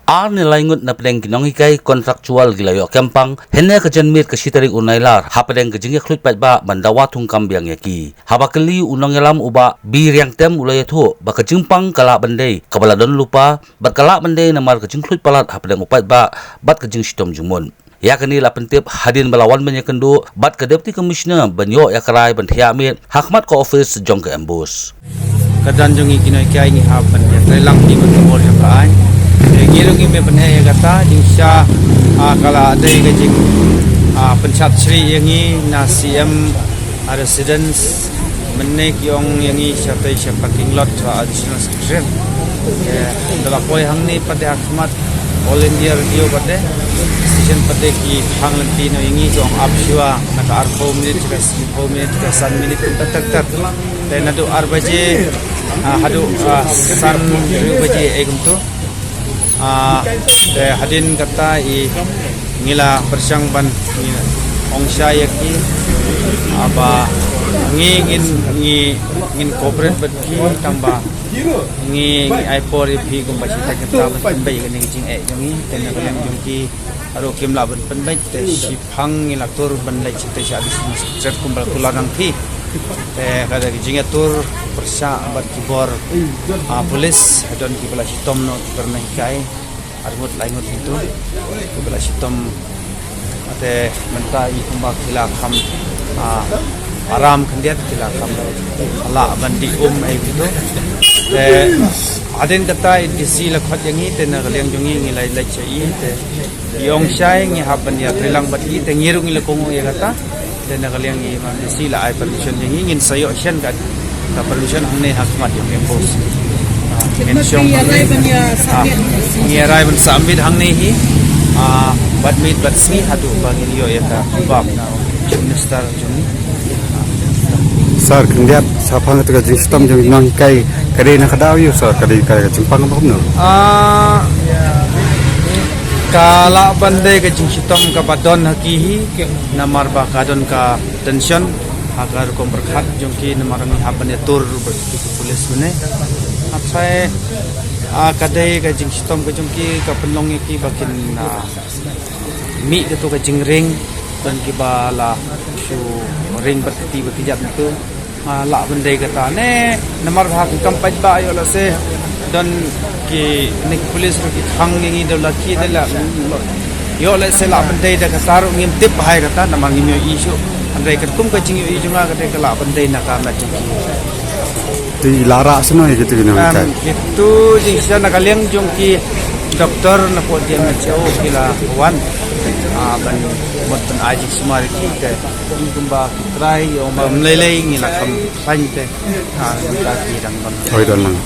Ar nilaingut na pedeng kinong ikai kontraktual gilayo kempang henne kejenmit kesitaring unailar hapedeng kejengya klut ba bandawa tung kambiang yaki habakeli unang yalam uba bir yang tem ulayatho bakajengpang kala bandai kabala don lupa bat kala bandai namar kejeng klut palat hapedeng upat ba bat kejeng sitom jumun ya kini la pentip hadin balawan banyak kendo bat ke deputy commissioner banyo ya karai banthia mit hakmat ko office jong ke embus kadan jongi kinoi kai ni hapan ya trelang di betul ya kai ngirungi me penhe ya kata jingsha kala ada gajing penchat sri yangi na CM residence menek yong yangi siapa parking lot additional secretary dalam poi hang ni pada Ahmad All India Radio pada station pada ki hang lentino yangi jong abshua naka arko minit ka san minit tak dan adu arbaje hadu san baje egum tu hadin kata ngila persang ban ongsha yaki aba ngin corporate bagi tambah aipor pi kumbasi ta kata ban bai ngin jing jongi tena kalam jongki aro kimla ban bai te sipang ngila tur ban lai chite jadi set kumbal kularang pi kada jing tur persa bat kibor polis don kibala sitom no pernah kai armut laingut itu kibala sitom ate mentai kumbak kham aram khandiat kham ala bandi itu aden kata disi lakhat yangi tena galeng jongi ngilai lai chai te yong shai ngi haban ya trilang bati te ngirung ilakong ya kata tena galeng ngi man disi la ai permission yangi ngin sayo shan ka permission hamne hakmat yang impose mention ngi rai ban sambit hang nei hi badmit batsni hadu bangin yo ya ka bab na minister jongi sar kendiat sapang tu kajing sistem jeng nang kai kade nak daw yo sar kade kai jempang apa no kala bandai kajing sistem ka badon hakihi namar ba kadon ka tension agar kom berkhat jongki namar ni haban tur polis mene apsai kade kajing sistem ka jongki ka penlong ki bakin mi tu kajing ring dan kibala su ring berketi bertijat itu la bandai kata ne namar hak kampai ba yo la se dan ki nek polis ro ki khang ngi do la ki de la yo la se la bandai da ka saru ngim tip hai kata namang ngim yo isu andai kat kum ka jing yo isu nga kata ka la bandai na ka na jing di lara semua gitu gini itu jing sana kalian jong ki doktor na po dia na chao kila wan ban mot ban aji smar ki te kumba try yo ma lelei ngila kam pan te ka ki dang ban oi don lang